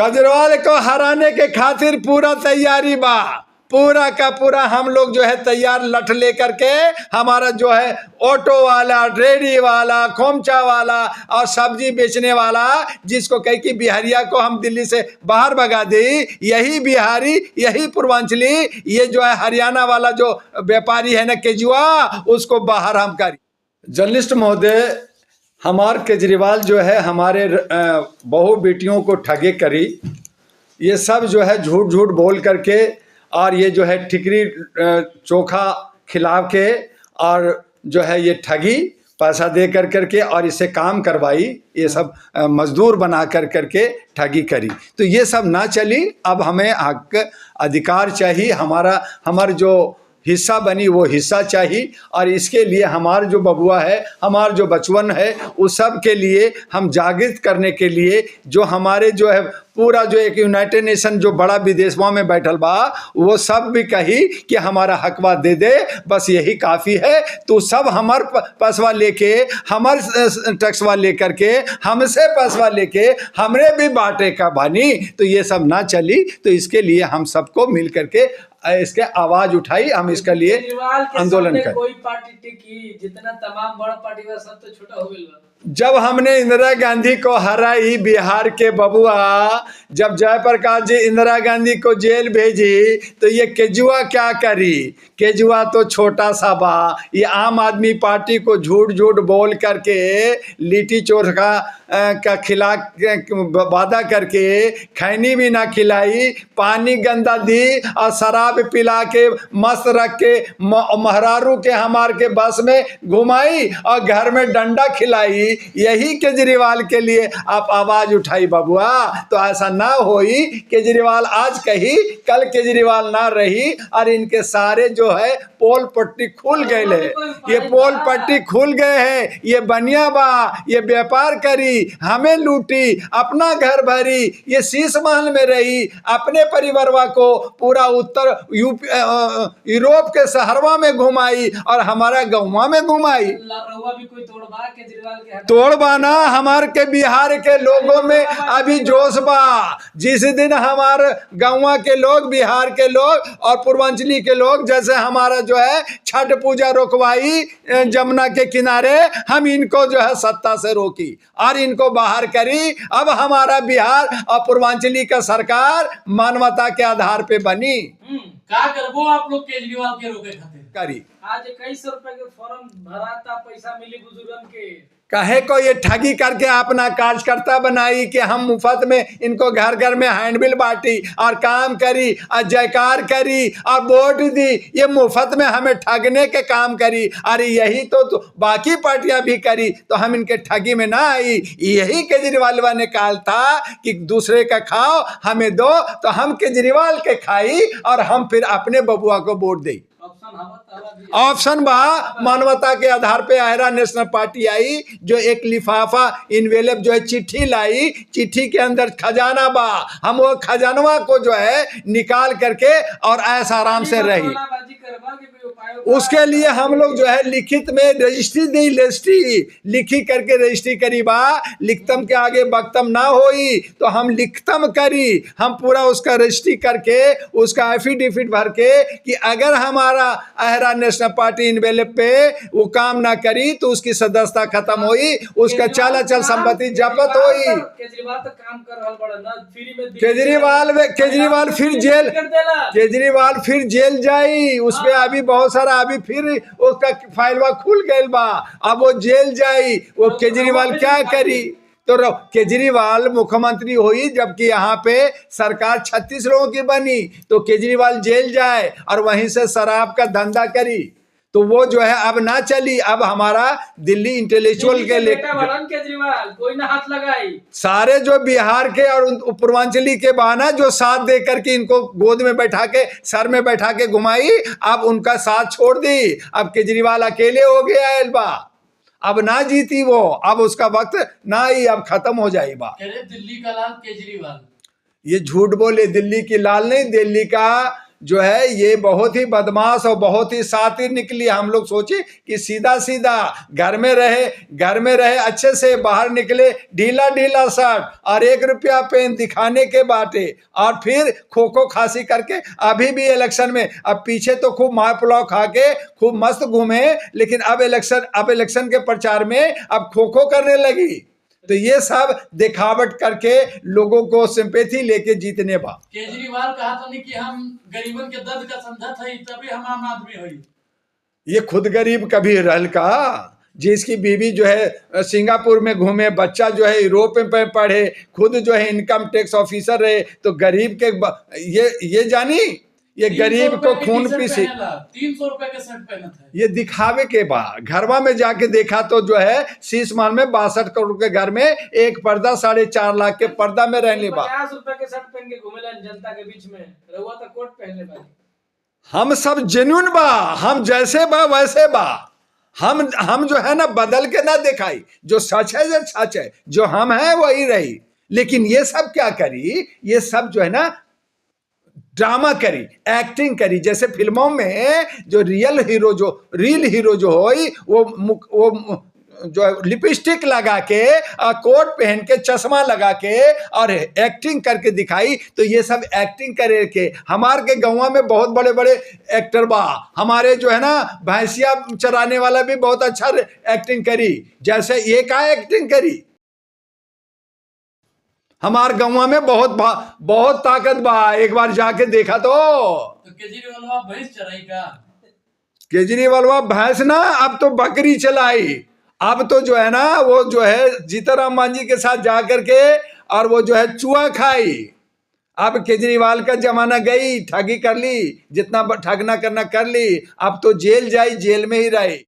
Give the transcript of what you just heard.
केजरीवाल को हराने के खातिर पूरा तैयारी बा, पूरा का पूरा हम लोग जो है तैयार लठ लेकर के। हमारा जो है ऑटो वाला, रेडी वाला, खोमचा वाला और सब्जी बेचने वाला, जिसको कह कि बिहारिया को हम दिल्ली से बाहर भगा दे, यही बिहारी, यही पूर्वांचली, ये जो है हरियाणा वाला जो व्यापारी है ना केजरीवाल, उसको बाहर हम करी। जर्नलिस्ट महोदय, हमार केजरीवाल जो है हमारे बहु बेटियों को ठगे करी, ये सब जो है झूठ झूठ बोल करके, और ये जो है ठिकरी चोखा खिला के, और जो है ये ठगी पैसा दे कर करके, और इसे काम करवाई, ये सब मजदूर बना कर करके ठगी करी। तो ये सब ना चली। अब हमें हक अधिकार चाहिए, हमारा जो हिस्सा बनी वो हिस्सा चाहिए। और इसके लिए हमार जो बबुआ है, हमार जो बचवन है, उस सब के लिए हम जागृत करने के लिए, जो हमारे जो है पूरा जो एक यूनाइटेड नेशन जो बड़ा विदेशवा में बैठल बा, वो सब भी कही कि हमारा हकवा दे दे, बस यही काफ़ी है। तो सब हमार पैसवा लेके, हमार टैक्सवा लेकर के, हमसे पैसवा लेके हमरे भी बांटे का बानी। तो ये सब ना चली। तो इसके लिए हम सबको मिल करके इसके आवाज उठाई, हम इसके लिए आंदोलन करें। कोई पार्टी टिकी, जितना तमाम बड़ा पार्टी का सब तो छोटा हो गया। जब हमने इंदिरा गांधी को हराई, बिहार के बबुआ, जब जयप्रकाश जी इंदिरा गांधी को जेल भेजी, तो ये केजरीवाल क्या करी? केजरीवाल तो छोटा सा बा, ये आम आदमी पार्टी को झूठ झूठ बोल करके, लिट्टी चोखा का खिला वादा करके, खैनी भी ना खिलाई, पानी गंदा दी, और शराब पिला के मस्त रख के महरारू के हमार के बस में घुमाई, और घर में डंडा खिलाई। यही केजरीवाल के लिए आप आवाज उठाई बबुआ। तो ऐसा ना होई, केजरीवाल आज कही, कल केजरीवाल ना रही, और इनके सारे जो है पोल पट्टी खुल गए है। ये पोल पट्टी खुल गए हैं। ये बनिया बा, ये व्यापार करी, हमें लूटी, अपना घर भरी, ये शीश महल में रही, अपने परिवारवा को पूरा उत्तर यूरोप के शहरवा में घुमाई, और हमारा गाँववा में घुमाई। भी कोई केजरीवाल के तोड़बा ना, हमारे के बिहार के लोगों में अभी जोश बा। जिस दिन हमारे गाँव के लोग, बिहार के लोग और पूर्वांचली के लोग, जैसे हमारा जो है छठ पूजा रोकवाई जमुना के किनारे, हम इनको जो है सत्ता से रोकी और इनको बाहर करी। अब हमारा बिहार और पूर्वांचली का सरकार मानवता के आधार पे बनी। क्या करबो आप लोग केजरीवाल के रोके खातिर करी। आज 2100 रुपए के फॉर्म भराता, पैसा मिली बुजुर्गन के। कहे को ये ठगी करके अपना कार्यकर्ता बनाई कि हम मुफ्त में इनको घर घर में हैंडबिल बांटी और काम करी और जयकार करी और वोट दी। ये मुफ्त में हमें ठगने के काम करी। अरे यही तो बाकी पार्टियां भी करी, तो हम इनके ठगी में ना आई। यही केजरीवाल ने कहा था कि दूसरे का खाओ, हमें दो, तो हम केजरीवाल के खाई और हम फिर अपने बबुआ को वोट दी। ऑप्शन बा, मानवता के आधार पे आयरा नेशनल पार्टी आई, जो एक लिफाफा इनवेलप जो है चिट्ठी लाई, चिट्ठी के अंदर खजाना बा। हम वो खजानवा को जो है निकाल करके और ऐसा आराम से रही। उसके लिए हम लोग जो है लिखित में रजिस्ट्री दी, लिखी करके रजिस्ट्री करी बा। लिखतम के आगे बक्तम ना होई, तो हम लिखतम करी, हम पूरा उसका रजिस्ट्री करके उसका एफिडेविट भर के कि अगर हमारा अहरा नेशनल पार्टी इनवेलप पे वो काम ना करी तो उसकी सदस्यता खत्म होई, उसका चल अचल संपत्ति जब्त होई। केजरीवाल तो काम कर रहल बड़ा ना, फ्री में केजरीवाल फिर जेल जाई। उसपे अभी बहुत सारा, अभी फिर उसका फाइलवा खुल गए बा, अब वो जेल जाई। वो केजरीवाल क्या करी? तो केजरीवाल मुख्यमंत्री हुई, जबकि यहाँ पे सरकार 36 लोगों की बनी, तो केजरीवाल जेल जाए और वहीं से शराब का धंधा करी। तो वो जो है अब ना चली। अब हमारा दिल्ली इंटेलेक्चुअल के लिए केजरीवाल कोई ना हाथ लगाई। सारे जो बिहार के और पूर्वांचली के बहाना जो साथ दे करके इनको गोद में बैठा के, सर में बैठा के घुमाई, अब उनका साथ छोड़ दी। अब केजरीवाल अकेले हो गया एल्बा, अब ना जीती वो, अब उसका वक्त ना ही, अब खत्म हो जाए बा। दिल्ली का लाल केजरीवाल, ये झूठ बोले। दिल्ली की लाल नहीं, दिल्ली का जो है ये बहुत ही बदमाश और बहुत ही शातिर निकली। हम लोग सोचे कि सीधा सीधा घर में रहे अच्छे से, बाहर निकले ढीला ढीला शर्ट और 1 रुपया पेन दिखाने के बाटे, और फिर खो खो खासी करके अभी भी इलेक्शन में, अब पीछे तो खूब मार पुलाव खा के खूब मस्त घूमे, लेकिन अब इलेक्शन के प्रचार में अब खो खो करने लगी। तो ये सब दिखावट करके लोगों को सिंपैथी लेके जीतने बा। केजरीवाल कहा था कि हम गरीबन के दर्द का समझत है, तभी हम आम आदमी हुई। ये खुद गरीब कभी रहल का, जिसकी बीवी जो है सिंगापुर में घूमे, बच्चा जो है यूरोप में पढ़े, खुद जो है इनकम टैक्स ऑफिसर रहे, तो गरीब के ये जानी, ये गरीब को खून पीसी 300 रुपए के शर्ट पहना था। ये दिखावे के बाद घरवा में जाके देखा तो जो है शीश माल में 62 करोड़ के घर में एक पर्दा 4.5 लाख के पर्दा में रहने बा। 50 रुपए के शर्ट पहन के घूमेला जनता के बीच में, रहुआ तो कोट पहनले बा। हम सब जेन्युइन बा, हम जैसे बा वैसे बा, हम जो है ना बदल के ना दिखाई, जो सच है, जो हम है वही रही। लेकिन ये सब क्या करी, ये सब जो है ना ड्रामा करी, एक्टिंग करी। जैसे फिल्मों में जो रियल हीरो जो होई वो जो लिपस्टिक लगा के कोट पहन के चश्मा लगा के और एक्टिंग करके दिखाई। तो ये सब एक्टिंग करे के हमारे के गाँव में बहुत बड़े बड़े एक्टर बा। हमारे जो है ना भैंसिया चराने वाला भी बहुत अच्छा एक्टिंग करी, जैसे ये का एक्टिंग करी। हमार गाँव में बहुत ताकत बा, एक बार जाके देखा तो केजरीवाल भैंस चराई का? केजरीवाल भैंस ना, अब तो बकरी चलाई। अब तो जो है ना वो जो है जीतनराम मांझी के साथ जाकर के और वो जो है चूहा खाई। अब केजरीवाल का जमाना गई, ठगी कर ली, जितना ठगना करना कर ली, अब तो जेल जाई, जेल में ही रही।